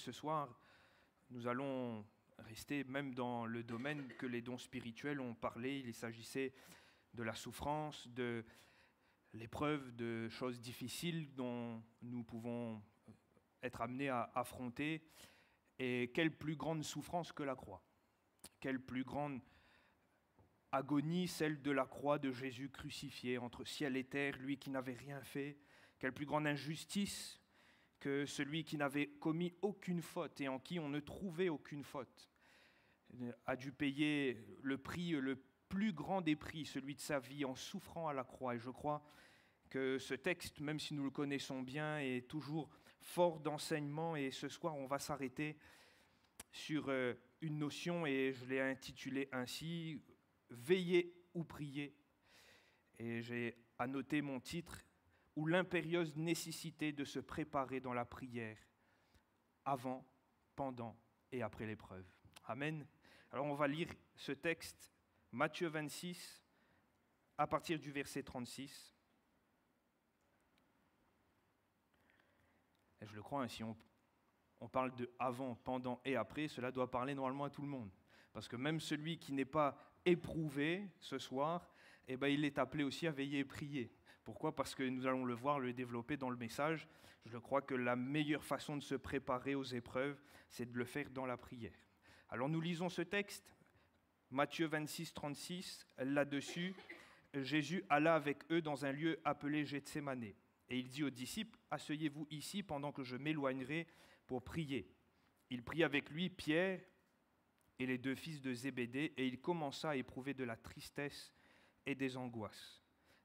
ce soir, nous allons rester même dans le domaine que les dons spirituels ont parlé. Il s'agissait de la souffrance, de l'épreuve, de choses difficiles dont nous pouvons être amenés à affronter. Et quelle plus grande souffrance que la croix. Quelle plus grande agonie, celle de la croix de Jésus crucifié entre ciel et terre, lui qui n'avait rien fait. Quelle plus grande injustice que celui qui n'avait commis aucune faute et en qui on ne trouvait aucune faute a dû payer le prix, le plus grand des prix, celui de sa vie, en souffrant à la croix. Et je crois que ce texte, même si nous le connaissons bien, est toujours fort d'enseignement. Et ce soir, on va s'arrêter sur une notion, et je l'ai intitulée ainsi, « Veiller ou prier ». Et j'ai annoté mon titre, « Ou l'impérieuse nécessité de se préparer dans la prière, avant, pendant et après l'épreuve ». Amen. Alors on va lire ce texte, Matthieu 26, à partir du verset 36. Et je le crois, si on parle de avant, pendant et après, cela doit parler normalement à tout le monde. Parce que même celui qui n'est pas éprouvé ce soir, il est appelé aussi à veiller et prier. Pourquoi ? Parce que nous allons le voir, le développer dans le message. Je crois que la meilleure façon de se préparer aux épreuves, c'est de le faire dans la prière. Alors nous lisons ce texte, Matthieu 26, 36. Là-dessus, Jésus alla avec eux dans un lieu appelé Gethsémane. Et il dit aux disciples, « Asseyez-vous ici pendant que je m'éloignerai pour prier. » Il prit avec lui Pierre et les deux fils de Zébédée, et il commença à éprouver de la tristesse et des angoisses.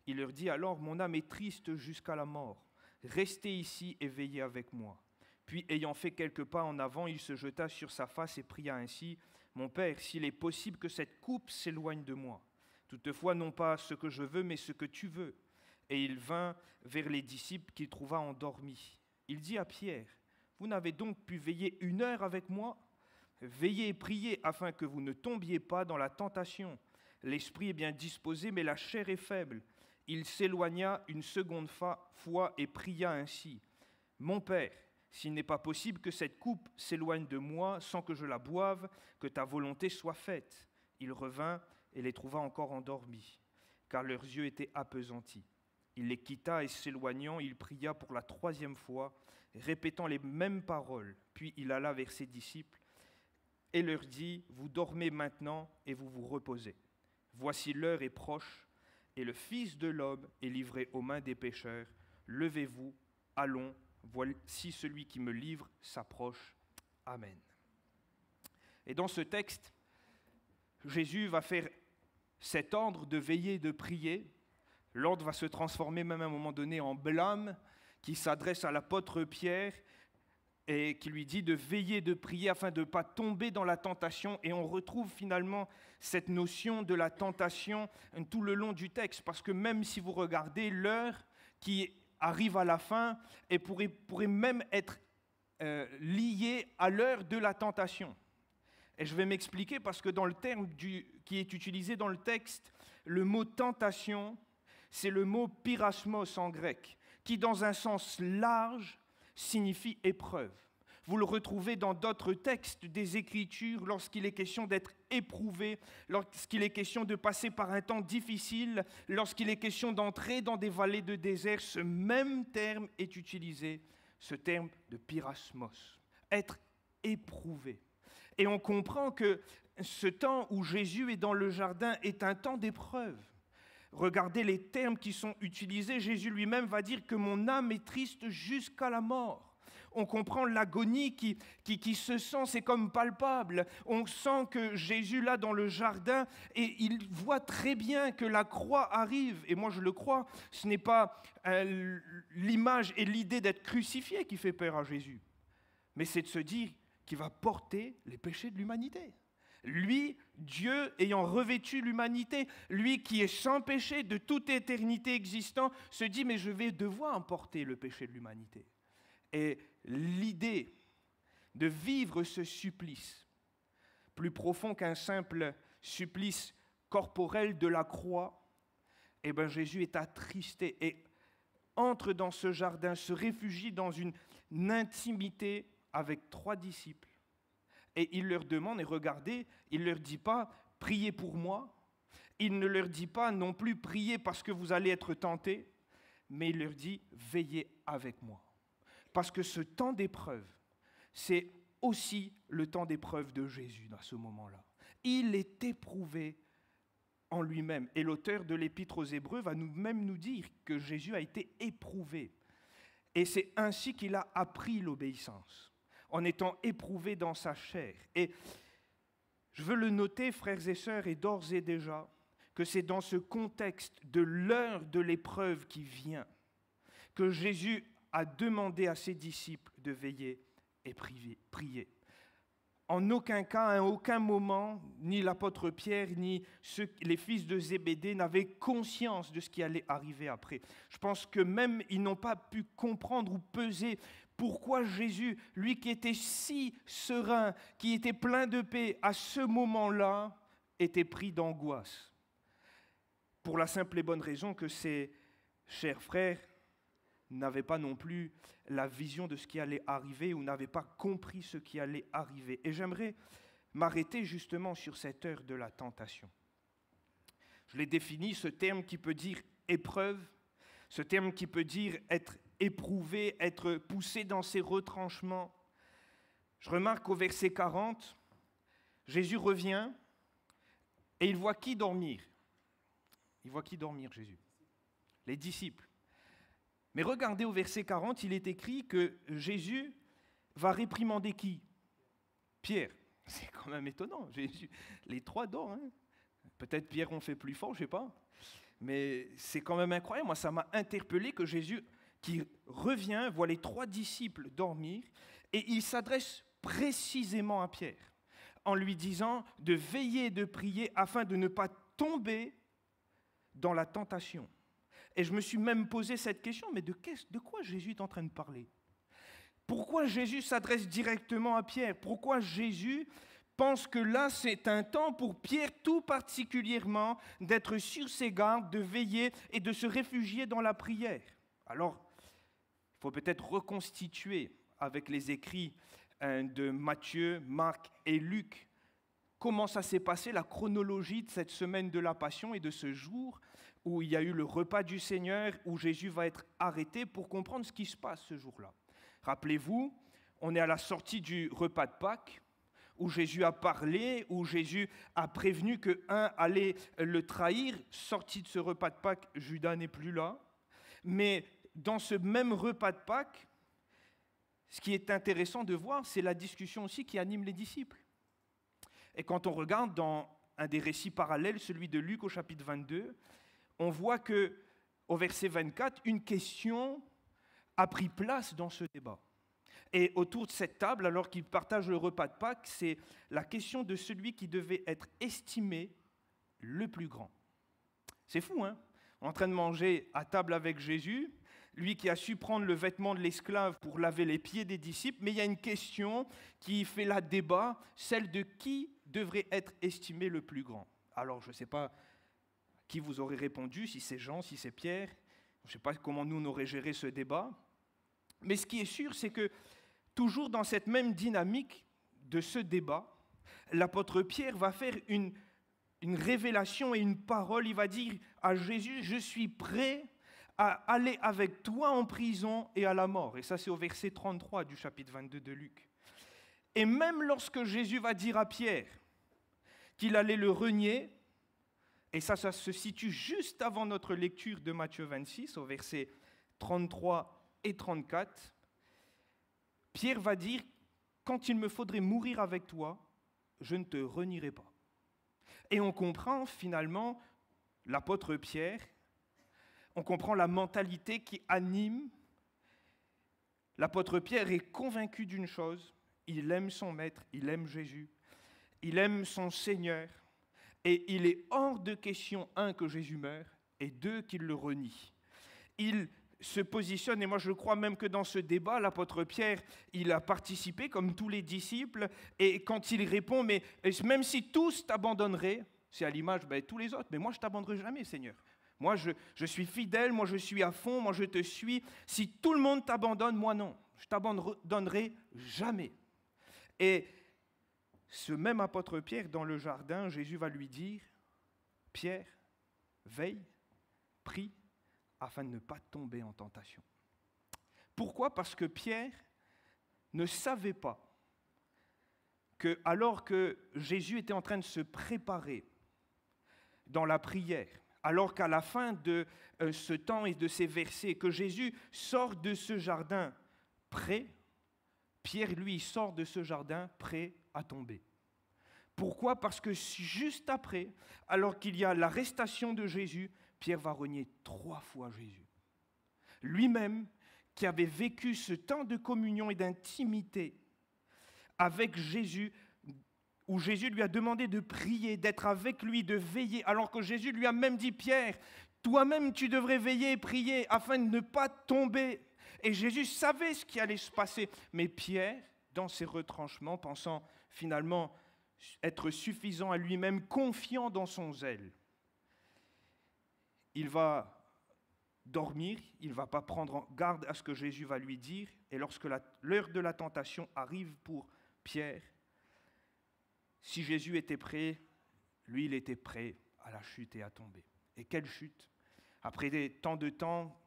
Il leur dit alors, « Mon âme est triste jusqu'à la mort. Restez ici et veillez avec moi. » Puis, ayant fait quelques pas en avant, il se jeta sur sa face et pria ainsi, « Mon Père, s'il est possible que cette coupe s'éloigne de moi. Toutefois, non pas ce que je veux, mais ce que tu veux. » Et il vint vers les disciples qu'il trouva endormis. Il dit à Pierre, « Vous n'avez donc pu veiller 1 heure avec moi ? Veillez et priez afin que vous ne tombiez pas dans la tentation. L'esprit est bien disposé, mais la chair est faible. » Il s'éloigna une seconde fois et pria ainsi, « Mon Père, s'il n'est pas possible que cette coupe s'éloigne de moi sans que je la boive, que ta volonté soit faite. » Il revint et les trouva encore endormis, car leurs yeux étaient appesantis. Il les quitta et s'éloignant, il pria pour la 3e fois, répétant les mêmes paroles. Puis il alla vers ses disciples et leur dit, « Vous dormez maintenant et vous vous reposez. Voici l'heure est proche et le Fils de l'homme est livré aux mains des pécheurs. Levez-vous, allons, voici celui qui me livre s'approche. Amen. » Et dans ce texte, Jésus va faire cet ordre de veiller et de prier. L'ordre va se transformer même à un moment donné en blâme qui s'adresse à l'apôtre Pierre et qui lui dit de veiller, de prier afin de ne pas tomber dans la tentation. Et on retrouve finalement cette notion de la tentation tout le long du texte, parce que même si vous regardez l'heure qui arrive à la fin, et pourrait même être liée à l'heure de la tentation. Et je vais m'expliquer parce que dans le terme qui est utilisé dans le texte, le mot tentation, c'est le mot pyrasmos en grec, qui dans un sens large signifie épreuve. Vous le retrouvez dans d'autres textes des Écritures lorsqu'il est question d'être éprouvé, lorsqu'il est question de passer par un temps difficile, lorsqu'il est question d'entrer dans des vallées de désert. Ce même terme est utilisé, ce terme de pyrasmos, être éprouvé. Et on comprend que ce temps où Jésus est dans le jardin est un temps d'épreuve. Regardez les termes qui sont utilisés. Jésus lui-même va dire que mon âme est triste jusqu'à la mort. On comprend l'agonie qui se sent, c'est comme palpable. On sent que Jésus, là, dans le jardin, et il voit très bien que la croix arrive. Et moi, je le crois, ce n'est pas l'image et l'idée d'être crucifié qui fait peur à Jésus, mais c'est de se dire qu'il va porter les péchés de l'humanité. Lui, Dieu ayant revêtu l'humanité, lui qui est sans péché de toute éternité existant, se dit « mais je vais devoir porter le péché de l'humanité ». Et l'idée de vivre ce supplice, plus profond qu'un simple supplice corporel de la croix, Jésus est attristé et entre dans ce jardin, se réfugie dans une intimité avec 3 disciples. Et il leur demande, et regardez, il ne leur dit pas « priez pour moi », il ne leur dit pas non plus « priez parce que vous allez être tentés », mais il leur dit « veillez avec moi ». Parce que ce temps d'épreuve, c'est aussi le temps d'épreuve de Jésus dans ce moment-là. Il est éprouvé en lui-même. Et l'auteur de l'Épître aux Hébreux va même nous dire que Jésus a été éprouvé. Et c'est ainsi qu'il a appris l'obéissance, en étant éprouvé dans sa chair. Et je veux le noter, frères et sœurs, et d'ores et déjà, que c'est dans ce contexte de l'heure de l'épreuve qui vient que Jésus a demandé à ses disciples de veiller et prier. En aucun cas, à aucun moment, ni l'apôtre Pierre, ni les fils de Zébédée n'avaient conscience de ce qui allait arriver après. Je pense que même ils n'ont pas pu comprendre ou peser pourquoi Jésus, lui qui était si serein, qui était plein de paix, à ce moment-là, était pris d'angoisse. Pour la simple et bonne raison que ses chers frères n'avaient pas non plus la vision de ce qui allait arriver ou n'avaient pas compris ce qui allait arriver. Et j'aimerais m'arrêter justement sur cette heure de la tentation. Je l'ai défini, ce terme qui peut dire épreuve, ce terme qui peut dire être éprouvé, être poussé dans ses retranchements. Je remarque au verset 40, Jésus revient et il voit qui dormir? Il voit qui dormir, Jésus? Les disciples. Mais regardez au verset 40, il est écrit que Jésus va réprimander qui? Pierre. C'est quand même étonnant. Jésus, les 3 dorment. Hein? Peut-être Pierre on fait plus fort, je ne sais pas. Mais c'est quand même incroyable. Moi, ça m'a interpellé que Jésus, qui revient, voit les 3 disciples dormir et il s'adresse précisément à Pierre en lui disant de veiller et de prier afin de ne pas tomber dans la tentation. Et je me suis même posé cette question, mais de quoi Jésus est en train de parler? Pourquoi Jésus s'adresse directement à Pierre? Pourquoi Jésus pense que là, c'est un temps pour Pierre tout particulièrement d'être sur ses gardes, de veiller et de se réfugier dans la prière? Alors, il faut peut-être reconstituer avec les écrits de Matthieu, Marc et Luc comment ça s'est passé, la chronologie de cette semaine de la Passion et de ce jour où il y a eu le repas du Seigneur, où Jésus va être arrêté, pour comprendre ce qui se passe ce jour-là. Rappelez-vous, on est à la sortie du repas de Pâques, où Jésus a parlé, où Jésus a prévenu qu'un allait le trahir. Sorti de ce repas de Pâques, Judas n'est plus là. Mais dans ce même repas de Pâques, ce qui est intéressant de voir, c'est la discussion aussi qui anime les disciples. Et quand on regarde dans un des récits parallèles, celui de Luc au chapitre 22, on voit qu'au verset 24, une question a pris place dans ce débat. Et autour de cette table, alors qu'ils partagent le repas de Pâques, c'est la question de celui qui devait être estimé le plus grand. C'est fou, hein? On est en train de manger à table avec Jésus, lui qui a su prendre le vêtement de l'esclave pour laver les pieds des disciples, mais il y a une question qui fait là débat, celle de qui devrait être estimé le plus grand. Alors, je ne sais pas qui vous aurait répondu, si c'est Jean, si c'est Pierre, je ne sais pas comment nous on aurait géré ce débat, mais ce qui est sûr, c'est que toujours dans cette même dynamique de ce débat, l'apôtre Pierre va faire une révélation et une parole. Il va dire à Jésus, je suis prêt à aller avec toi en prison et à la mort. Et ça, c'est au verset 33 du chapitre 22 de Luc. Et même lorsque Jésus va dire à Pierre qu'il allait le renier, et ça se situe juste avant notre lecture de Matthieu 26, au verset 33 et 34, Pierre va dire, quand il me faudrait mourir avec toi, je ne te renierai pas. Et on comprend finalement l'apôtre Pierre, on comprend la mentalité qui anime. L'apôtre Pierre est convaincu d'une chose, il aime son maître, il aime Jésus, il aime son Seigneur, et il est hors de question, un, que Jésus meure, et deux, qu'il le renie. Il se positionne, et moi je crois même que dans ce débat, l'apôtre Pierre, il a participé comme tous les disciples, et quand il répond, mais même si tous t'abandonneraient, c'est à l'image, tous les autres, mais moi je ne t'abandonnerai jamais, Seigneur. Moi je suis fidèle, moi je suis à fond, moi je te suis. Si tout le monde t'abandonne, moi non. je t'abandonnerai jamais. Et ce même apôtre Pierre, dans le jardin, Jésus va lui dire, Pierre, veille, prie, afin de ne pas tomber en tentation. Pourquoi ? Parce que Pierre ne savait pas que, alors que Jésus était en train de se préparer dans la prière, alors qu'à la fin de ce temps et de ces versets, que Jésus sort de ce jardin prêt, Pierre, lui, sort de ce jardin prêt à tomber. Pourquoi ? Parce que juste après, alors qu'il y a l'arrestation de Jésus, Pierre va renier 3 fois Jésus. Lui-même, qui avait vécu ce temps de communion et d'intimité avec Jésus, où Jésus lui a demandé de prier, d'être avec lui, de veiller, alors que Jésus lui a même dit, Pierre, toi-même tu devrais veiller et prier afin de ne pas tomber. Et Jésus savait ce qui allait se passer. Mais Pierre, dans ses retranchements, pensant finalement être suffisant à lui-même, confiant dans son zèle, il va dormir, il ne va pas prendre garde à ce que Jésus va lui dire. Et lorsque l'heure de la tentation arrive pour Pierre, si Jésus était prêt, lui, il était prêt à la chute et à tomber. Et quelle chute! Après tant de temps,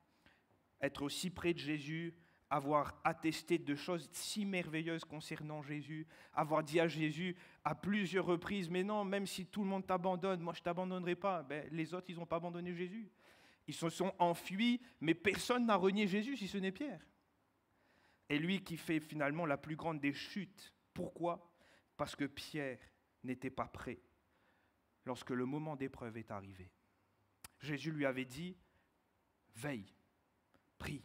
être aussi près de Jésus, avoir attesté de choses si merveilleuses concernant Jésus, avoir dit à Jésus à plusieurs reprises, mais non, même si tout le monde t'abandonne, moi je ne t'abandonnerai pas. Ben, les autres, ils n'ont pas abandonné Jésus. Ils se sont enfuis, mais personne n'a renié Jésus si ce n'est Pierre. Et lui qui fait finalement la plus grande des chutes. Pourquoi ? Parce que Pierre n'était pas prêt lorsque le moment d'épreuve est arrivé. Jésus lui avait dit, veille, prie,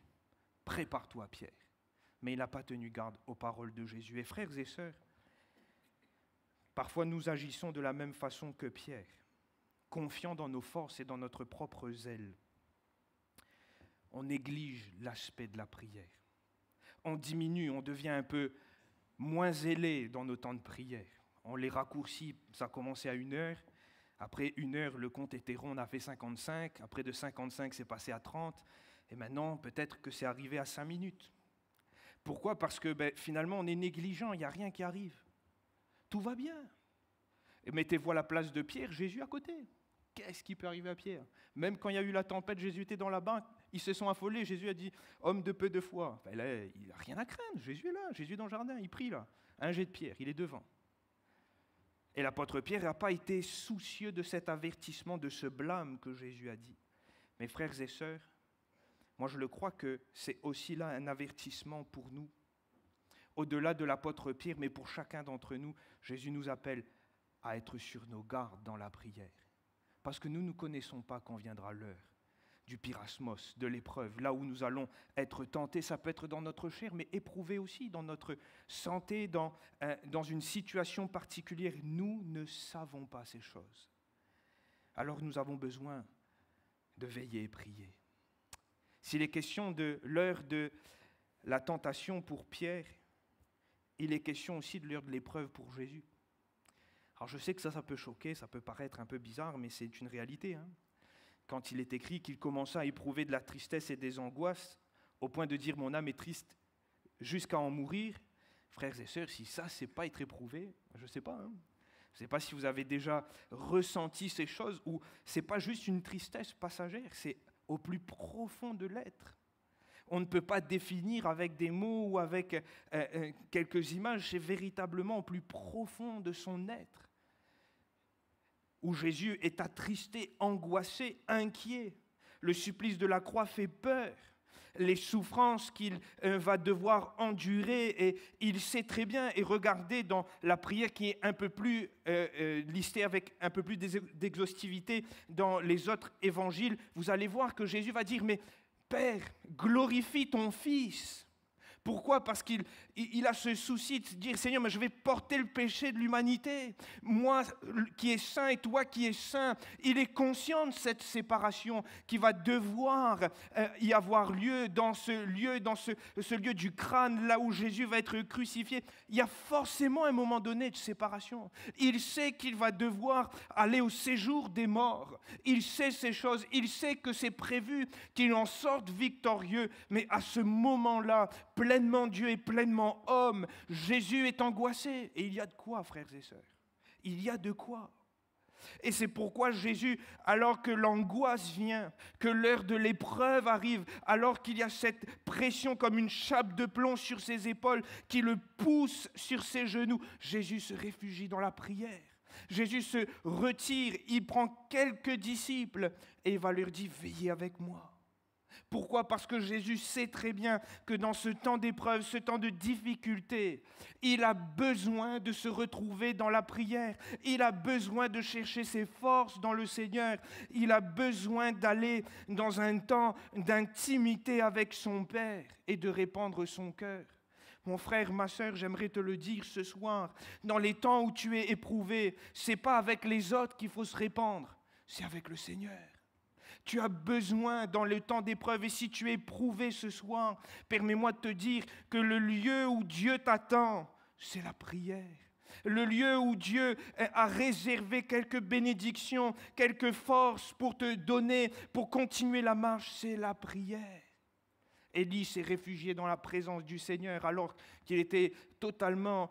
prépare-toi Pierre. Mais il n'a pas tenu garde aux paroles de Jésus. Et frères et sœurs, parfois nous agissons de la même façon que Pierre, confiants dans nos forces et dans notre propre zèle. On néglige l'aspect de la prière. On diminue, on devient un peu moins zélé dans nos temps de prière. On les raccourcit, ça commençait à 1 heure. Après 1 heure, le compte était rond, on a fait 55. Après de 55, c'est passé à 30. Et maintenant, peut-être que c'est arrivé à 5 minutes. Pourquoi ? Parce que finalement, on est négligent, il n'y a rien qui arrive. Tout va bien. Et mettez-vous à la place de Pierre, Jésus à côté. Qu'est-ce qui peut arriver à Pierre ? Même quand il y a eu la tempête, Jésus était dans la barque, ils se sont affolés, Jésus a dit « Homme de peu de foi ». Là, il n'a rien à craindre, Jésus est là, Jésus est dans le jardin, il prie là. Un jet de pierre, il est devant. Et l'apôtre Pierre n'a pas été soucieux de cet avertissement, de ce blâme que Jésus a dit. Mes frères et sœurs, moi je le crois que c'est aussi là un avertissement pour nous. Au-delà de l'apôtre Pierre, mais pour chacun d'entre nous, Jésus nous appelle à être sur nos gardes dans la prière. Parce que nous ne connaissons pas quand viendra l'heure du pyrasmos, de l'épreuve, là où nous allons être tentés. Ça peut être dans notre chair, mais éprouvé aussi dans notre santé, dans une situation particulière. Nous ne savons pas ces choses. Alors nous avons besoin de veiller et prier. S'il est question de l'heure de la tentation pour Pierre, il est question aussi de l'heure de l'épreuve pour Jésus. Alors je sais que ça peut choquer, ça peut paraître un peu bizarre, mais c'est une réalité. Quand il est écrit qu'il commença à éprouver de la tristesse et des angoisses, au point de dire « mon âme est triste jusqu'à en mourir », frères et sœurs, si ça, c'est pas être éprouvé, je ne sais pas. Je ne sais pas si vous avez déjà ressenti ces choses, ou ce n'est pas juste une tristesse passagère, c'est au plus profond de l'être. On ne peut pas définir avec des mots ou avec quelques images, c'est véritablement au plus profond de son être, où Jésus est attristé, angoissé, inquiet. Le supplice de la croix fait peur. Les souffrances qu'il va devoir endurer, et il sait très bien, et regardez dans la prière qui est un peu plus listée avec un peu plus d'exhaustivité dans les autres évangiles, vous allez voir que Jésus va dire « Mais Père, glorifie ton Fils ». Pourquoi ? Parce qu'il il a ce souci de se dire, Seigneur, mais je vais porter le péché de l'humanité. Moi qui est saint et toi qui es saint. Il est conscient de cette séparation qui va devoir y avoir lieu dans ce lieu du crâne, là où Jésus va être crucifié. Il y a forcément un moment donné de séparation. Il sait qu'il va devoir aller au séjour des morts. Il sait ces choses. Il sait que c'est prévu qu'il en sorte victorieux. Mais à ce moment-là, pleinement Dieu et pleinement homme, Jésus est angoissé. Et il y a de quoi, frères et sœurs? Il y a de quoi. Et c'est pourquoi Jésus, alors que l'angoisse vient, que l'heure de l'épreuve arrive, alors qu'il y a cette pression comme une chape de plomb sur ses épaules qui le pousse sur ses genoux, Jésus se réfugie dans la prière. Jésus se retire, il prend quelques disciples et il va leur dire « Veillez avec moi ». Pourquoi? Parce que Jésus sait très bien que dans ce temps d'épreuve, ce temps de difficulté, il a besoin de se retrouver dans la prière. Il a besoin de chercher ses forces dans le Seigneur. Il a besoin d'aller dans un temps d'intimité avec son Père et de répandre son cœur. Mon frère, ma sœur, j'aimerais te le dire ce soir. Dans les temps où tu es éprouvé, ce n'est pas avec les autres qu'il faut se répandre, c'est avec le Seigneur. Tu as besoin dans le temps d'épreuve, et si tu es éprouvé ce soir, permets-moi de te dire que le lieu où Dieu t'attend, c'est la prière. Le lieu où Dieu a réservé quelques bénédictions, quelques forces pour te donner, pour continuer la marche, c'est la prière. Élie s'est réfugié dans la présence du Seigneur alors qu'il était totalement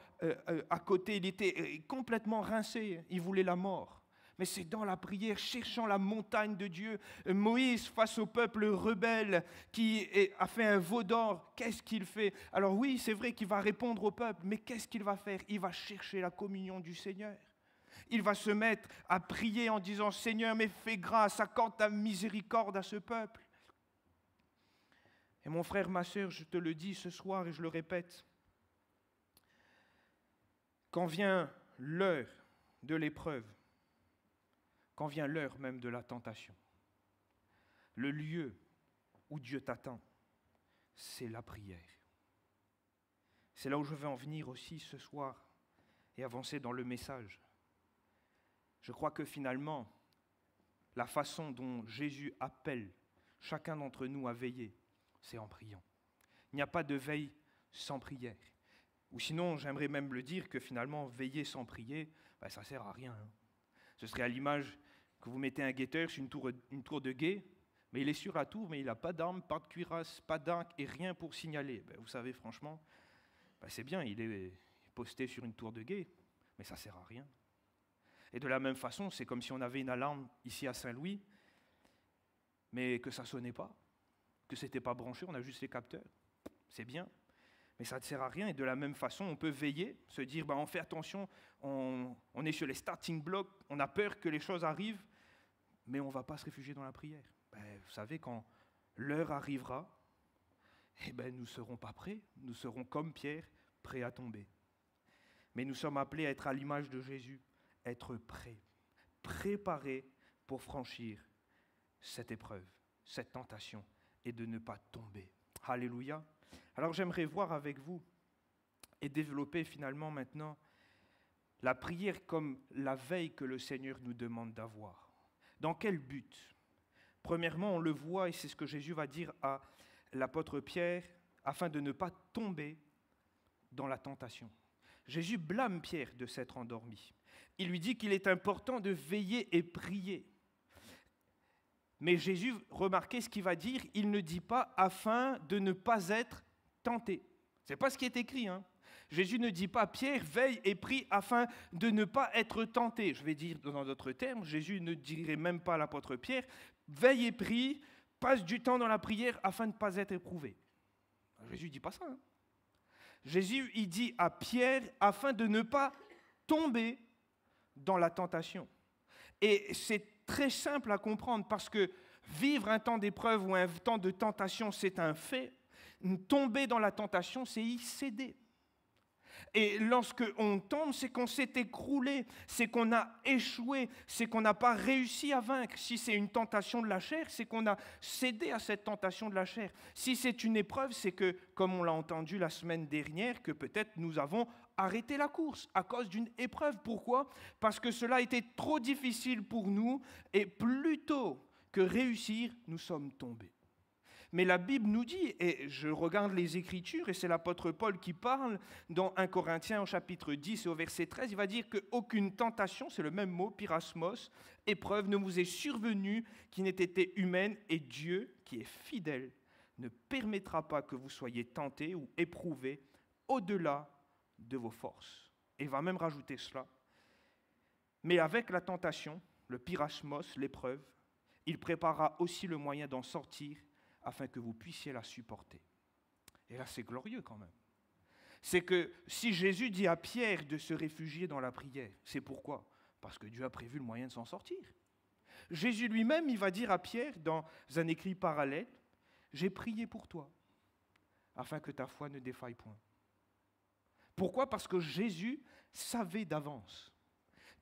à côté, il était complètement rincé, il voulait la mort. Mais c'est dans la prière, cherchant la montagne de Dieu. Moïse, face au peuple rebelle qui a fait un veau d'or, qu'est-ce qu'il fait? Alors oui, c'est vrai qu'il va répondre au peuple, mais qu'est-ce qu'il va faire? Il va chercher la communion du Seigneur. Il va se mettre à prier en disant « Seigneur, mais fais grâce, accorde ta miséricorde à ce peuple. » Et mon frère, ma sœur, je te le dis ce soir et je le répète, quand vient l'heure de l'épreuve, quand vient l'heure même de la tentation, le lieu où Dieu t'attend, c'est la prière. C'est là où je veux en venir aussi ce soir et avancer dans le message. Je crois que finalement, la façon dont Jésus appelle chacun d'entre nous à veiller, c'est en priant. Il n'y a pas de veille sans prière. Ou sinon, j'aimerais même le dire que finalement, veiller sans prier, ça ne sert à rien. Ce serait à l'image que vous mettez un guetteur sur une tour de guet, mais il est sur la tour, mais il n'a pas d'arme, pas de cuirasse, pas d'arc et rien pour signaler. Vous savez, franchement, c'est bien, il est posté sur une tour de guet, mais ça ne sert à rien. Et de la même façon, c'est comme si on avait une alarme ici à Saint-Louis, mais que ça ne sonnait pas, que ce n'était pas branché, on a juste les capteurs. C'est bien, mais ça ne sert à rien. Et de la même façon, on peut veiller, se dire, on fait attention, on est sur les starting blocks, on a peur que les choses arrivent, mais on ne va pas se réfugier dans la prière. Vous savez, quand l'heure arrivera, nous ne serons pas prêts, nous serons comme Pierre, prêts à tomber. Mais nous sommes appelés à être à l'image de Jésus, être prêts, préparés pour franchir cette épreuve, cette tentation, et de ne pas tomber. Alléluia. Alors j'aimerais voir avec vous et développer finalement maintenant la prière comme la veille que le Seigneur nous demande d'avoir. Dans quel but? Premièrement, on le voit, et c'est ce que Jésus va dire à l'apôtre Pierre, afin de ne pas tomber dans la tentation. Jésus blâme Pierre de s'être endormi. Il lui dit qu'il est important de veiller et prier. Mais Jésus, remarquez ce qu'il va dire, il ne dit pas « afin de ne pas être tenté ». Ce n'est pas ce qui est écrit. Jésus ne dit pas « Pierre, veille et prie afin de ne pas être tenté ». Je vais dire dans d'autres termes, Jésus ne dirait même pas à l'apôtre Pierre « veille et prie, passe du temps dans la prière afin de ne pas être éprouvé ». Jésus ne dit pas ça. Jésus, il dit à Pierre afin de ne pas tomber dans la tentation. Et c'est très simple à comprendre parce que vivre un temps d'épreuve ou un temps de tentation, c'est un fait. Tomber dans la tentation, c'est y céder. Et lorsque on tombe, c'est qu'on s'est écroulé, c'est qu'on a échoué, c'est qu'on n'a pas réussi à vaincre. Si c'est une tentation de la chair, c'est qu'on a cédé à cette tentation de la chair. Si c'est une épreuve, c'est que, comme on l'a entendu la semaine dernière, que peut-être nous avons arrêté la course à cause d'une épreuve. Pourquoi ? Parce que cela était trop difficile pour nous et plutôt que réussir, nous sommes tombés. Mais la Bible nous dit, et je regarde les Écritures, et c'est l'apôtre Paul qui parle dans 1 Corinthiens au chapitre 10 et au verset 13, il va dire qu'aucune tentation, c'est le même mot, pyrasmos, épreuve, ne vous est survenue qui n'ait été humaine, et Dieu, qui est fidèle, ne permettra pas que vous soyez tentés ou éprouvés au-delà de vos forces. Et il va même rajouter cela. Mais avec la tentation, le pyrasmos, l'épreuve, il préparera aussi le moyen d'en sortir afin que vous puissiez la supporter. Et là, c'est glorieux quand même. C'est que si Jésus dit à Pierre de se réfugier dans la prière, c'est pourquoi ? Parce que Dieu a prévu le moyen de s'en sortir. Jésus lui-même, il va dire à Pierre, dans un écrit parallèle, « J'ai prié pour toi, afin que ta foi ne défaille point. » Pourquoi ? Parce que Jésus savait d'avance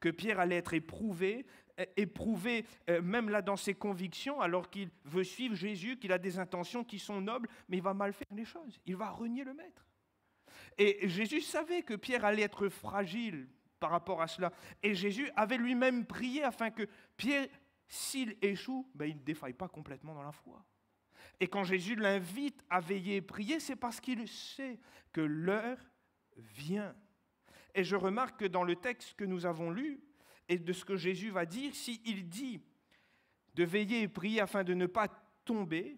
que Pierre allait être éprouvé même là dans ses convictions, alors qu'il veut suivre Jésus, qu'il a des intentions qui sont nobles, mais il va mal faire les choses, il va renier le Maître. Et Jésus savait que Pierre allait être fragile par rapport à cela, et Jésus avait lui-même prié afin que Pierre, s'il échoue, il ne défaille pas complètement dans la foi. Et quand Jésus l'invite à veiller et prier, c'est parce qu'il sait que l'heure vient. Et je remarque que dans le texte que nous avons lu, et de ce que Jésus va dire, s'il dit de veiller et prier afin de ne pas tomber,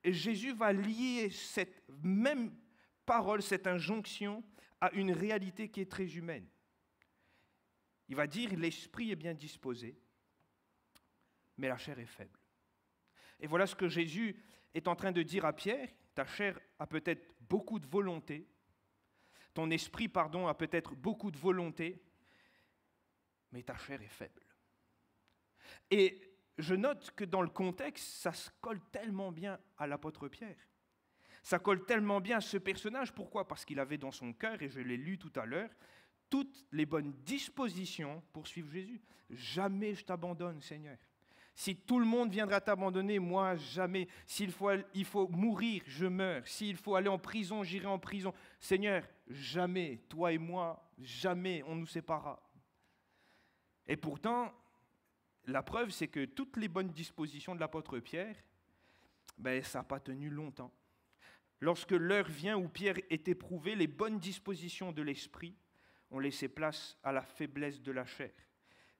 Jésus va lier cette même parole, cette injonction, à une réalité qui est très humaine. Il va dire, l'esprit est bien disposé, mais la chair est faible. Et voilà ce que Jésus est en train de dire à Pierre, ta chair a peut-être beaucoup de volonté, ton esprit, a peut-être beaucoup de volonté, mais ta chair est faible. Et je note que dans le contexte, ça se colle tellement bien à l'apôtre Pierre. Ça colle tellement bien à ce personnage. Pourquoi ? Parce qu'il avait dans son cœur, et je l'ai lu tout à l'heure, toutes les bonnes dispositions pour suivre Jésus. Jamais je t'abandonne, Seigneur. Si tout le monde viendra t'abandonner, moi, jamais. Il faut mourir, je meurs. S'il faut aller en prison, j'irai en prison. Seigneur, jamais, toi et moi, jamais on nous séparera. Et pourtant, la preuve, c'est que toutes les bonnes dispositions de l'apôtre Pierre, ça n'a pas tenu longtemps. Lorsque l'heure vient où Pierre est éprouvé, les bonnes dispositions de l'esprit ont laissé place à la faiblesse de la chair.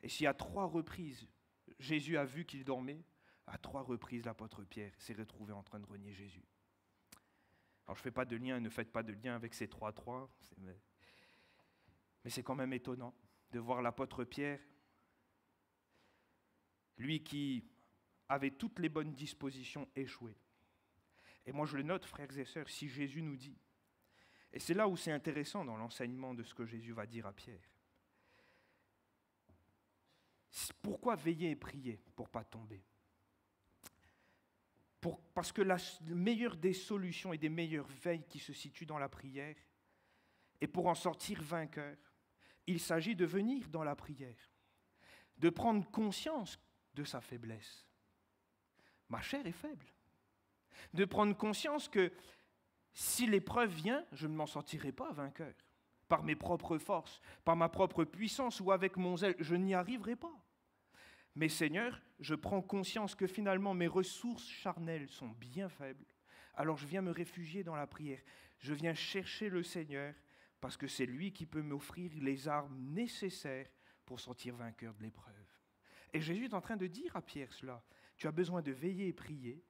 Et si à 3 reprises, Jésus a vu qu'il dormait, à 3 reprises, l'apôtre Pierre s'est retrouvé en train de renier Jésus. Alors je ne fais pas de lien, ne faites pas de lien avec ces 3-3, mais c'est quand même étonnant de voir l'apôtre Pierre, lui qui avait toutes les bonnes dispositions, échouer. Et moi je le note, frères et sœurs, si Jésus nous dit, et c'est là où c'est intéressant dans l'enseignement de ce que Jésus va dire à Pierre, pourquoi veiller et prier pour ne pas tomber ? Parce que la meilleure des solutions et des meilleures veilles qui se situent dans la prière, et pour en sortir vainqueur, il s'agit de venir dans la prière, de prendre conscience de sa faiblesse. Ma chair est faible. De prendre conscience que si l'épreuve vient, je ne m'en sortirai pas vainqueur. Par mes propres forces, par ma propre puissance ou avec mon zèle, je n'y arriverai pas. Mais Seigneur, je prends conscience que finalement mes ressources charnelles sont bien faibles. Alors je viens me réfugier dans la prière. Je viens chercher le Seigneur parce que c'est lui qui peut m'offrir les armes nécessaires pour sortir vainqueur de l'épreuve. Et Jésus est en train de dire à Pierre cela. Tu as besoin de veiller et prier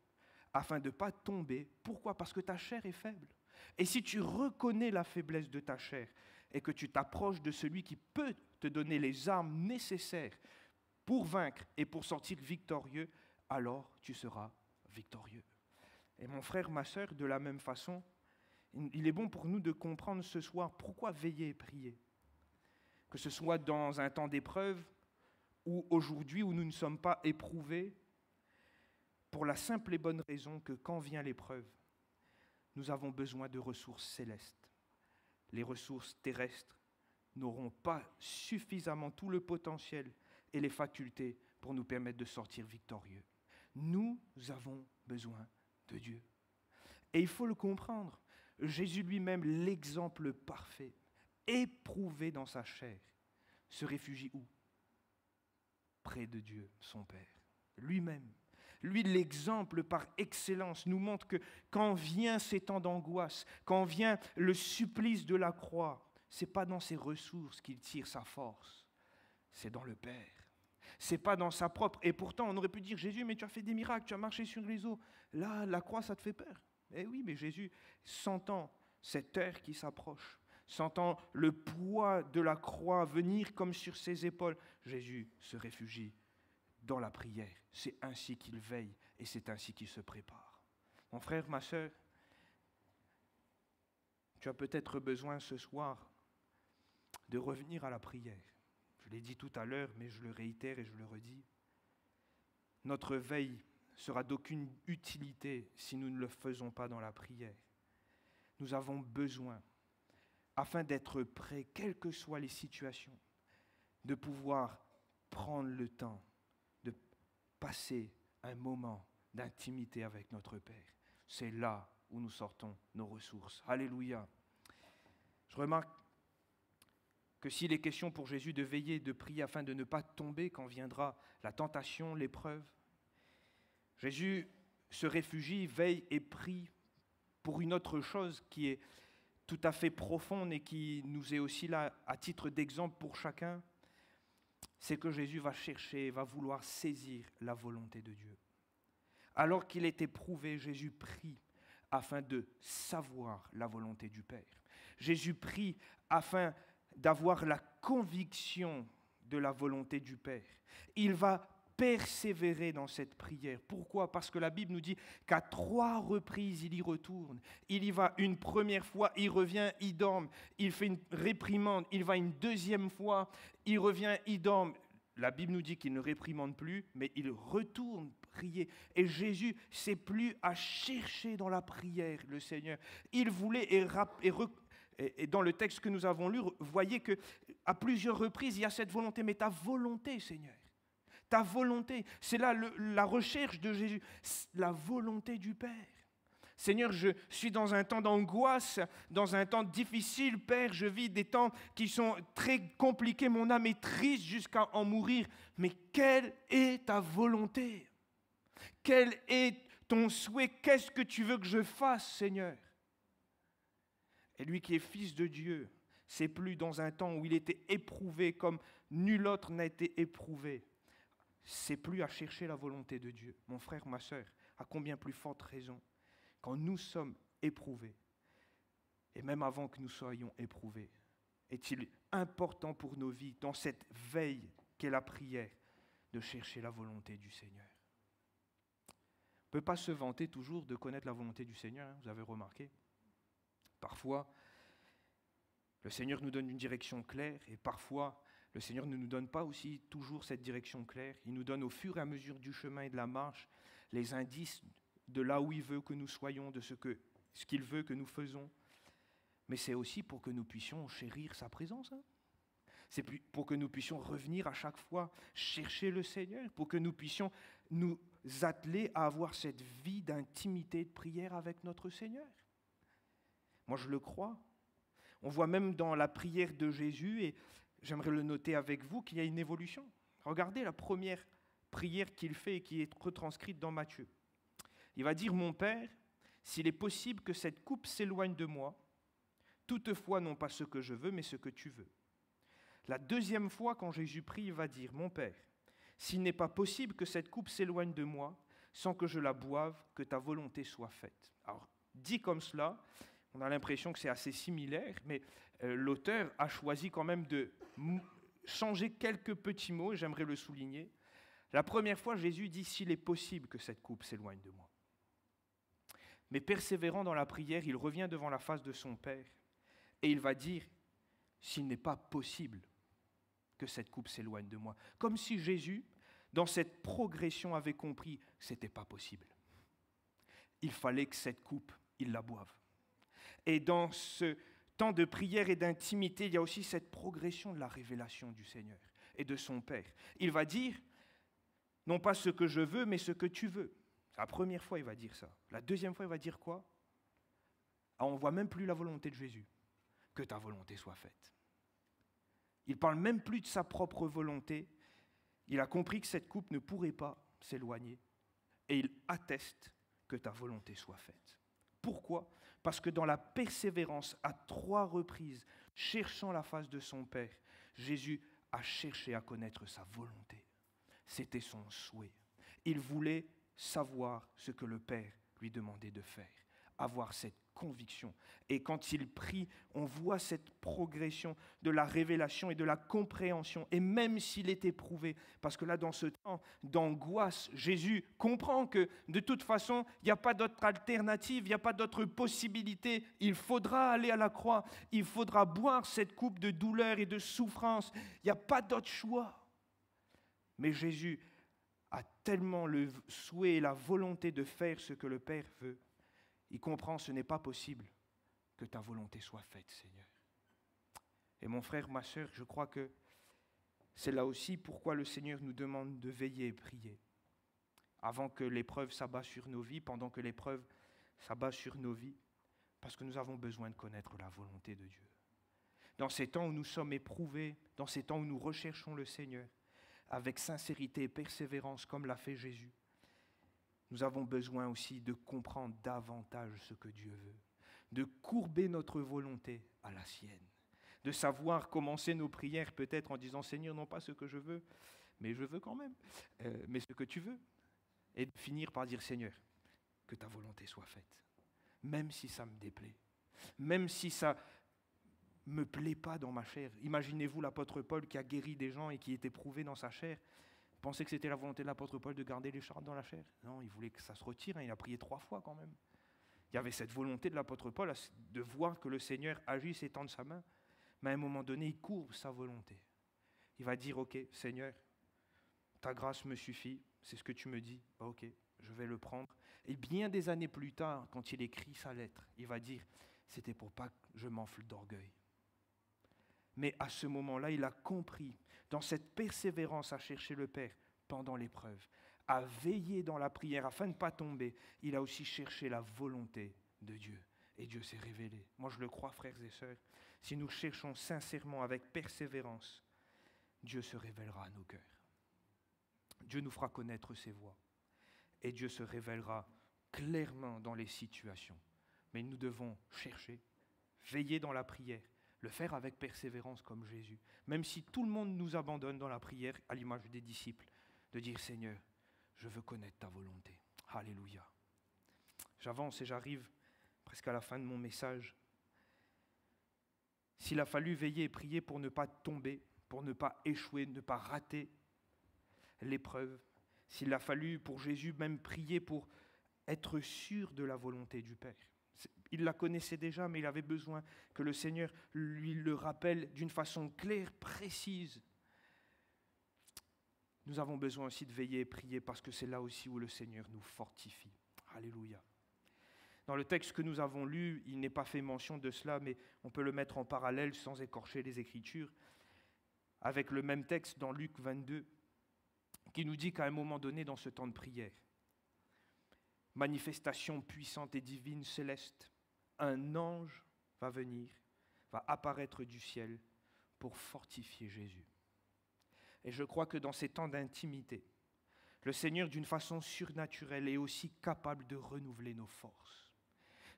afin de ne pas tomber. Pourquoi ? Parce que ta chair est faible. Et si tu reconnais la faiblesse de ta chair et que tu t'approches de celui qui peut te donner les armes nécessaires pour vaincre et pour sortir victorieux, alors tu seras victorieux. Et mon frère, ma sœur, de la même façon, il est bon pour nous de comprendre ce soir pourquoi veiller et prier. Que ce soit dans un temps d'épreuve ou aujourd'hui où nous ne sommes pas éprouvés, pour la simple et bonne raison que quand vient l'épreuve, nous avons besoin de ressources célestes. les ressources terrestres n'auront pas suffisamment tout le potentiel et les facultés pour nous permettre de sortir victorieux. Nous avons besoin de Dieu. Et il faut le comprendre. Jésus lui-même, l'exemple parfait, éprouvé dans sa chair, se réfugie où? Près de Dieu, son Père. Lui-même. Lui, l'exemple par excellence, nous montre que quand vient ces temps d'angoisse, quand vient le supplice de la croix, ce n'est pas dans ses ressources qu'il tire sa force, c'est dans le Père. Ce n'est pas dans sa propre. Et pourtant, on aurait pu dire, Jésus, mais tu as fait des miracles, tu as marché sur les eaux. Là, la croix, ça te fait peur. Eh oui, mais Jésus, sentant cette heure qui s'approche, sentant le poids de la croix venir comme sur ses épaules, Jésus se réfugie dans la prière. C'est ainsi qu'il veille et c'est ainsi qu'il se prépare. Mon frère, ma sœur, tu as peut-être besoin ce soir de revenir à la prière. Je l'ai dit tout à l'heure, mais je le réitère et je le redis. Notre veille sera d'aucune utilité si nous ne le faisons pas dans la prière. Nous avons besoin, afin d'être prêts, quelles que soient les situations, de pouvoir prendre le temps de passer un moment d'intimité avec notre Père. C'est là où nous sortons nos ressources. Alléluia. Je remarque que s'il est question pour Jésus de veiller, de prier afin de ne pas tomber quand viendra la tentation, l'épreuve, Jésus se réfugie, veille et prie pour une autre chose qui est tout à fait profonde et qui nous est aussi là à titre d'exemple pour chacun, c'est que Jésus va chercher, va vouloir saisir la volonté de Dieu. Alors qu'il est éprouvé, Jésus prie afin de savoir la volonté du Père. Jésus prie afin d'avoir la conviction de la volonté du Père. Il va persévérer dans cette prière. Pourquoi? Parce que la Bible nous dit qu'à 3 reprises, il y retourne. Il y va une première fois, il revient, il dort. Il fait une réprimande, il va une deuxième fois, il revient, il dort. La Bible nous dit qu'il ne réprimande plus, mais il retourne prier. Et Jésus, c'est plus à chercher dans la prière le Seigneur. Il voulait, et dans le texte que nous avons lu, voyez qu'à plusieurs reprises, il y a cette volonté. Mais ta volonté, Seigneur, ta volonté, c'est là la recherche de Jésus, la volonté du Père. Seigneur, je suis dans un temps d'angoisse, dans un temps difficile, Père, je vis des temps qui sont très compliqués, mon âme est triste jusqu'à en mourir. Mais quelle est ta volonté? Quel est ton souhait? Qu'est-ce que tu veux que je fasse, Seigneur? Et lui qui est fils de Dieu, c'est plus dans un temps où il était éprouvé comme nul autre n'a été éprouvé. C'est plus à chercher la volonté de Dieu. Mon frère, ma sœur, à combien plus forte raison, quand nous sommes éprouvés, et même avant que nous soyons éprouvés, est-il important pour nos vies, dans cette veille qu'est la prière, de chercher la volonté du Seigneur. On ne peut pas se vanter toujours de connaître la volonté du Seigneur, vous avez remarqué. Parfois, le Seigneur nous donne une direction claire, et parfois, le Seigneur ne nous donne pas aussi toujours cette direction claire. Il nous donne au fur et à mesure du chemin et de la marche les indices de là où il veut que nous soyons, de ce qu'il veut que nous faisons. Mais c'est aussi pour que nous puissions chérir sa présence. C'est pour que nous puissions revenir à chaque fois, chercher le Seigneur, pour que nous puissions nous atteler à avoir cette vie d'intimité, de prière avec notre Seigneur. Moi, je le crois. On voit même dans la prière de Jésus, et j'aimerais le noter avec vous, qu'il y a une évolution. Regardez la première prière qu'il fait et qui est retranscrite dans Matthieu. Il va dire « Mon Père, s'il est possible que cette coupe s'éloigne de moi, toutefois non pas ce que je veux, mais ce que tu veux. » La deuxième fois, quand Jésus prie, il va dire « Mon Père, s'il n'est pas possible que cette coupe s'éloigne de moi, sans que je la boive, que ta volonté soit faite. » Alors, dit comme cela, on a l'impression que c'est assez similaire, mais l'auteur a choisi quand même de changer quelques petits mots, et j'aimerais le souligner. La première fois, Jésus dit « S'il est possible que cette coupe s'éloigne de moi. » Mais persévérant dans la prière, il revient devant la face de son Père, et il va dire « S'il n'est pas possible que cette coupe s'éloigne de moi. » Comme si Jésus, dans cette progression, avait compris que ce n'était pas possible. Il fallait que cette coupe, il la boive. Et dans ce temps de prière et d'intimité, il y a aussi cette progression de la révélation du Seigneur et de son Père. Il va dire, non pas ce que je veux, mais ce que tu veux. La première fois, il va dire ça. La deuxième fois, il va dire quoi? On ne voit même plus la volonté de Jésus. Que ta volonté soit faite. Il ne parle même plus de sa propre volonté. Il a compris que cette coupe ne pourrait pas s'éloigner. Et il atteste que ta volonté soit faite. Pourquoi? Parce que dans la persévérance, à 3 reprises, cherchant la face de son Père, Jésus a cherché à connaître sa volonté. C'était son souhait. Il voulait savoir ce que le Père lui demandait de faire, avoir cette conviction. Et quand il prie, on voit cette progression de la révélation et de la compréhension. Et même s'il est éprouvé, parce que là, dans ce temps d'angoisse, Jésus comprend que de toute façon, il n'y a pas d'autre alternative, il n'y a pas d'autre possibilité. Il faudra aller à la croix, il faudra boire cette coupe de douleur et de souffrance. Il n'y a pas d'autre choix. Mais Jésus a tellement le souhait et la volonté de faire ce que le Père veut. Il comprend, ce n'est pas possible que ta volonté soit faite, Seigneur. Et mon frère, ma sœur, je crois que c'est là aussi pourquoi le Seigneur nous demande de veiller et prier. Avant que l'épreuve s'abat sur nos vies, pendant que l'épreuve s'abat sur nos vies, parce que nous avons besoin de connaître la volonté de Dieu. Dans ces temps où nous sommes éprouvés, dans ces temps où nous recherchons le Seigneur, avec sincérité et persévérance comme l'a fait Jésus, nous avons besoin aussi de comprendre davantage ce que Dieu veut, de courber notre volonté à la sienne, de savoir commencer nos prières peut-être en disant « Seigneur, non pas ce que je veux, mais je veux quand même, mais ce que tu veux ». Et de finir par dire « Seigneur, que ta volonté soit faite », même si ça me déplaît, même si ça ne me plaît pas dans ma chair. Imaginez-vous l'apôtre Paul qui a guéri des gens et qui est éprouvé dans sa chair. Pensez que c'était la volonté de l'apôtre Paul de garder les chartes dans la chair? Non, il voulait que ça se retire, il a prié 3 fois quand même. Il y avait cette volonté de l'apôtre Paul de voir que le Seigneur agisse et tende sa main, mais à un moment donné, il courbe sa volonté. Il va dire, ok, Seigneur, ta grâce me suffit, c'est ce que tu me dis, ok, je vais le prendre. Et bien des années plus tard, quand il écrit sa lettre, il va dire, c'était pour pas que je m'enfle d'orgueil. Mais à ce moment-là, il a compris, dans cette persévérance à chercher le Père pendant l'épreuve, à veiller dans la prière afin de ne pas tomber, il a aussi cherché la volonté de Dieu. Et Dieu s'est révélé. Moi, je le crois, frères et sœurs. Si nous cherchons sincèrement, avec persévérance, Dieu se révélera à nos cœurs. Dieu nous fera connaître ses voies. Et Dieu se révélera clairement dans les situations. Mais nous devons chercher, veiller dans la prière, le faire avec persévérance comme Jésus. Même si tout le monde nous abandonne dans la prière, à l'image des disciples, de dire « Seigneur, je veux connaître ta volonté. » Alléluia. J'avance et j'arrive presque à la fin de mon message. S'il a fallu veiller et prier pour ne pas tomber, pour ne pas échouer, ne pas rater l'épreuve, s'il a fallu pour Jésus même prier pour être sûr de la volonté du Père. Il la connaissait déjà, mais il avait besoin que le Seigneur lui le rappelle d'une façon claire, précise. Nous avons besoin aussi de veiller et prier parce que c'est là aussi où le Seigneur nous fortifie. Alléluia. Dans le texte que nous avons lu, il n'est pas fait mention de cela, mais on peut le mettre en parallèle sans écorcher les Écritures, avec le même texte dans Luc 22, qui nous dit qu'à un moment donné, dans ce temps de prière, manifestation puissante et divine céleste, un ange va venir, va apparaître du ciel pour fortifier Jésus. Et je crois que dans ces temps d'intimité, le Seigneur, d'une façon surnaturelle, est aussi capable de renouveler nos forces.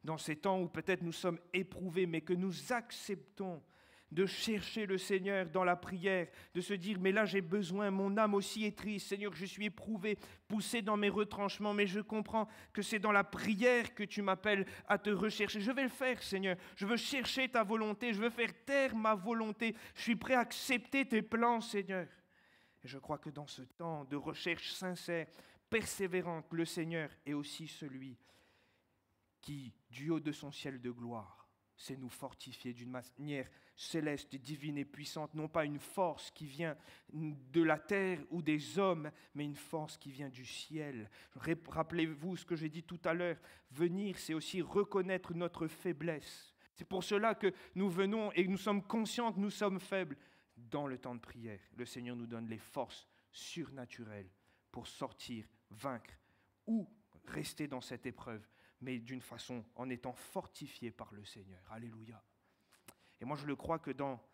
Dans ces temps où peut-être nous sommes éprouvés, mais que nous acceptons de chercher le Seigneur dans la prière, de se dire, mais là j'ai besoin, mon âme aussi est triste, Seigneur, je suis éprouvé, poussé dans mes retranchements, mais je comprends que c'est dans la prière que tu m'appelles à te rechercher. Je vais le faire, Seigneur, je veux chercher ta volonté, je veux faire taire ma volonté, je suis prêt à accepter tes plans, Seigneur. Et je crois que dans ce temps de recherche sincère, persévérante, le Seigneur est aussi celui qui, du haut de son ciel de gloire, sait nous fortifier d'une manière céleste, divine et puissante, non pas une force qui vient de la terre ou des hommes, mais une force qui vient du ciel. Rappelez-vous ce que j'ai dit tout à l'heure, venir, c'est aussi reconnaître notre faiblesse, C'est pour cela que nous venons et nous sommes conscients que nous sommes faibles. Dans le temps de prière, le Seigneur nous donne les forces surnaturelles pour sortir, vaincre ou rester dans cette épreuve, mais d'une façon en étant fortifié par le Seigneur. Alléluia. Et moi, je le crois que dans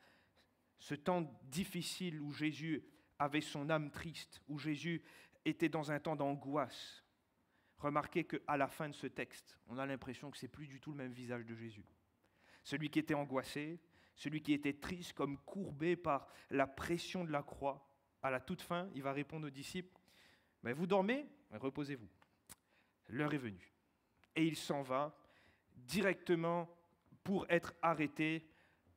ce temps difficile où Jésus avait son âme triste, où Jésus était dans un temps d'angoisse, remarquez qu'à la fin de ce texte, on a l'impression que ce n'est plus du tout le même visage de Jésus. Celui qui était angoissé, celui qui était triste, comme courbé par la pression de la croix, à la toute fin, il va répondre aux disciples, « Mais vous dormez ? Reposez-vous. L'heure est venue. » Et il s'en va directement pour être arrêté.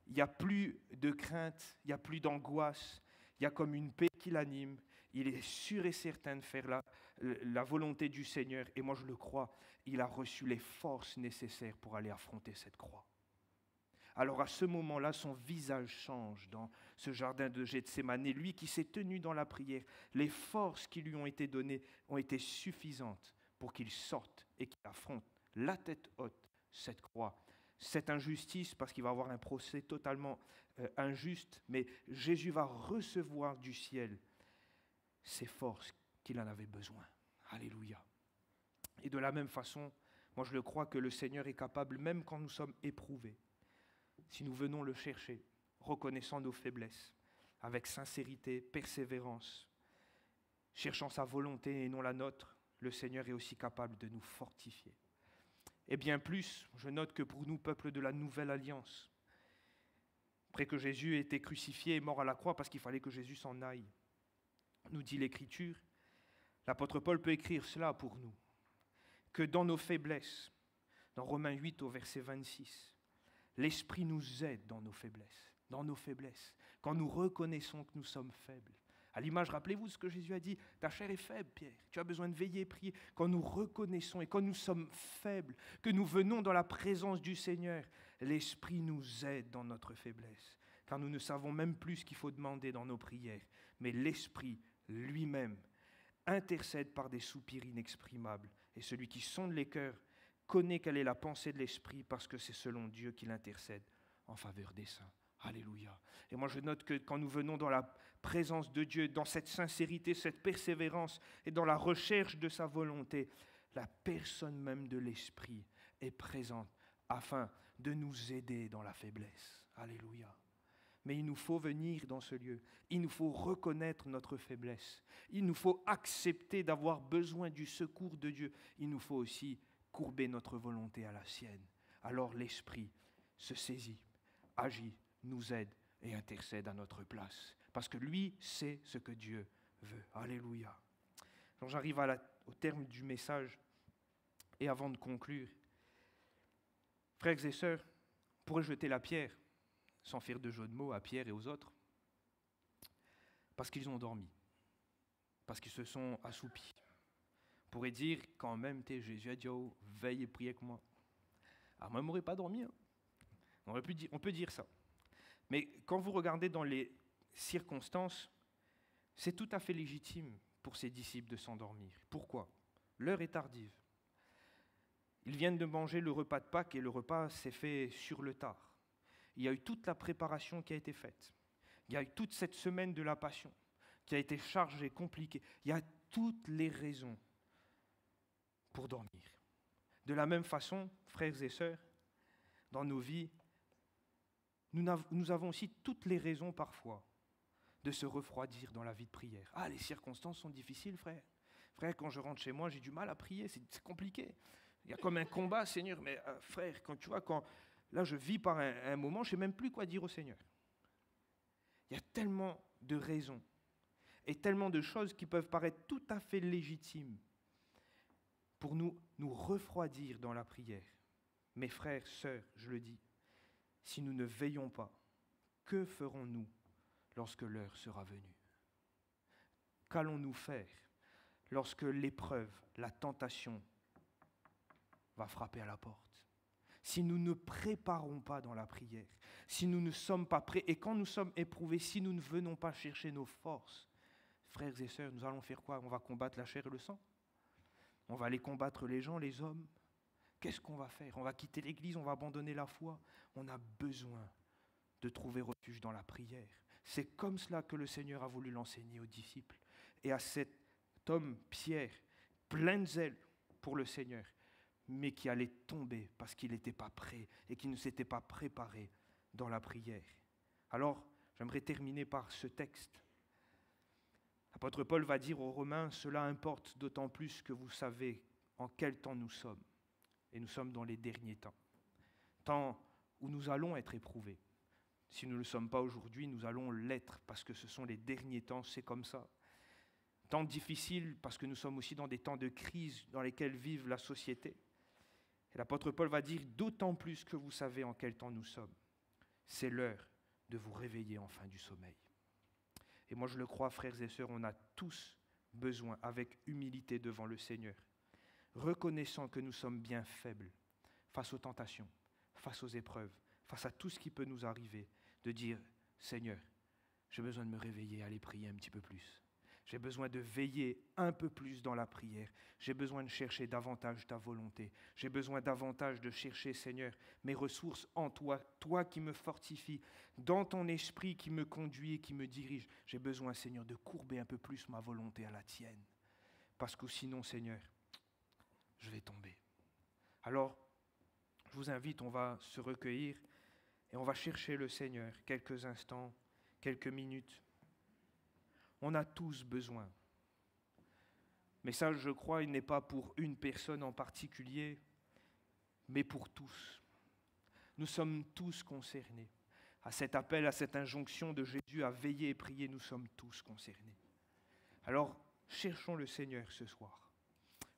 Il n'y a plus de crainte, il n'y a plus d'angoisse, il y a comme une paix qui l'anime. Il est sûr et certain de faire la volonté du Seigneur. Et moi, je le crois, il a reçu les forces nécessaires pour aller affronter cette croix. Alors à ce moment-là, son visage change dans ce jardin de Gethsémane. Lui qui s'est tenu dans la prière, les forces qui lui ont été données ont été suffisantes pour qu'il sorte et qu'il affronte la tête haute cette croix, cette injustice, parce qu'il va avoir un procès totalement injuste, mais Jésus va recevoir du ciel ces forces qu'il en avait besoin. Alléluia. Et de la même façon, moi je le crois que le Seigneur est capable, même quand nous sommes éprouvés, si nous venons le chercher, reconnaissant nos faiblesses, avec sincérité, persévérance, cherchant sa volonté et non la nôtre, le Seigneur est aussi capable de nous fortifier. Et bien plus, je note que pour nous, peuple de la Nouvelle Alliance, après que Jésus ait été crucifié et mort à la croix, parce qu'il fallait que Jésus s'en aille, nous dit l'Écriture, l'apôtre Paul peut écrire cela pour nous, que dans nos faiblesses, dans Romains 8 au verset 26, l'Esprit nous aide dans nos faiblesses, quand nous reconnaissons que nous sommes faibles. À l'image, rappelez-vous ce que Jésus a dit, ta chair est faible, Pierre, tu as besoin de veiller et prier. Quand nous reconnaissons et quand nous sommes faibles, que nous venons dans la présence du Seigneur, l'Esprit nous aide dans notre faiblesse, car nous ne savons même plus ce qu'il faut demander dans nos prières, mais l'Esprit lui-même intercède par des soupirs inexprimables, et celui qui sonde les cœurs connaît quelle est la pensée de l'Esprit, parce que c'est selon Dieu qu'il intercède en faveur des saints. Alléluia. Et moi je note que quand nous venons dans la présence de Dieu, dans cette sincérité, cette persévérance et dans la recherche de sa volonté, la personne même de l'Esprit est présente afin de nous aider dans la faiblesse. Alléluia. Mais il nous faut venir dans ce lieu, il nous faut reconnaître notre faiblesse, il nous faut accepter d'avoir besoin du secours de Dieu, il nous faut aussi courber notre volonté à la sienne. Alors l'Esprit se saisit, agit, nous aide et intercède à notre place. Parce que lui sait ce que Dieu veut. Alléluia. Alors j'arrive au terme du message et avant de conclure, frères et sœurs, on pourrait jeter la pierre, sans faire de jeu de mots à Pierre et aux autres, parce qu'ils ont dormi, parce qu'ils se sont assoupis. On pourrait dire quand même, Jésus a dit, oh, veille et priez avec moi. Ah, moi, je n'aurais pas dormi. Hein. On peut dire ça. Mais quand vous regardez dans les circonstances, c'est tout à fait légitime pour ces disciples de s'endormir. Pourquoi ? L'heure est tardive. Ils viennent de manger le repas de Pâques et le repas s'est fait sur le tard. Il y a eu toute la préparation qui a été faite. Il y a eu toute cette semaine de la Passion qui a été chargée, compliquée. Il y a toutes les raisons pour dormir. De la même façon, frères et sœurs, dans nos vies, nous avons aussi toutes les raisons parfois de se refroidir dans la vie de prière. Ah, les circonstances sont difficiles, frère. Frère, quand je rentre chez moi, j'ai du mal à prier, c'est compliqué. Il y a comme un combat, Seigneur. Mais frère, quand tu vois, là je vis par un moment, je ne sais même plus quoi dire au Seigneur. Il y a tellement de raisons et tellement de choses qui peuvent paraître tout à fait légitimes pour nous refroidir dans la prière. Mes frères, sœurs, je le dis, si nous ne veillons pas, que ferons-nous lorsque l'heure sera venue ? Qu'allons-nous faire lorsque l'épreuve, la tentation va frapper à la porte ? Si nous ne préparons pas dans la prière, si nous ne sommes pas prêts, et quand nous sommes éprouvés, si nous ne venons pas chercher nos forces, frères et sœurs, nous allons faire quoi ? On va combattre la chair et le sang ? On va aller combattre les gens, les hommes ? Qu'est-ce qu'on va faire? On va quitter l'Église, on va abandonner la foi? On a besoin de trouver refuge dans la prière. C'est comme cela que le Seigneur a voulu l'enseigner aux disciples. Et à cet homme, Pierre, plein de zèle pour le Seigneur, mais qui allait tomber parce qu'il n'était pas prêt et qui ne s'était pas préparé dans la prière. Alors, j'aimerais terminer par ce texte. L'apôtre Paul va dire aux Romains, « Cela importe d'autant plus que vous savez en quel temps nous sommes. » Et nous sommes dans les derniers temps. Temps où nous allons être éprouvés. Si nous ne le sommes pas aujourd'hui, nous allons l'être parce que ce sont les derniers temps, c'est comme ça. Temps difficiles parce que nous sommes aussi dans des temps de crise dans lesquels vive la société. Et l'apôtre Paul va dire, d'autant plus que vous savez en quel temps nous sommes. C'est l'heure de vous réveiller enfin du sommeil. Et moi je le crois, frères et sœurs, on a tous besoin, avec humilité devant le Seigneur, reconnaissant que nous sommes bien faibles face aux tentations, face aux épreuves, face à tout ce qui peut nous arriver, de dire, Seigneur, j'ai besoin de me réveiller, aller prier un petit peu plus. J'ai besoin de veiller un peu plus dans la prière. J'ai besoin de chercher davantage ta volonté. J'ai besoin davantage de chercher, Seigneur, mes ressources en toi, toi qui me fortifies, dans ton esprit qui me conduit et qui me dirige. J'ai besoin, Seigneur, de courber un peu plus ma volonté à la tienne. Parce que sinon, Seigneur, je vais tomber. Alors, je vous invite, on va se recueillir et on va chercher le Seigneur quelques instants, quelques minutes. On a tous besoin. Mais ça, je crois, il n'est pas pour une personne en particulier, mais pour tous. Nous sommes tous concernés. À cet appel, à cette injonction de Jésus à veiller et prier, nous sommes tous concernés. Alors, cherchons le Seigneur ce soir.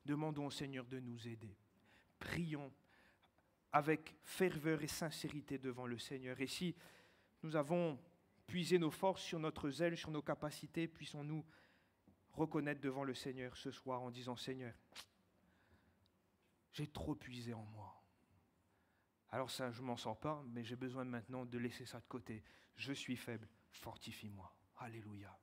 Demandons au Seigneur de nous aider. Prions avec ferveur et sincérité devant le Seigneur. Et si nous avons puisé nos forces sur notre zèle, sur nos capacités, puissons-nous reconnaître devant le Seigneur ce soir en disant, Seigneur, j'ai trop puisé en moi. Alors ça, je ne m'en sors pas, mais j'ai besoin maintenant de laisser ça de côté. Je suis faible, fortifie-moi. Alléluia.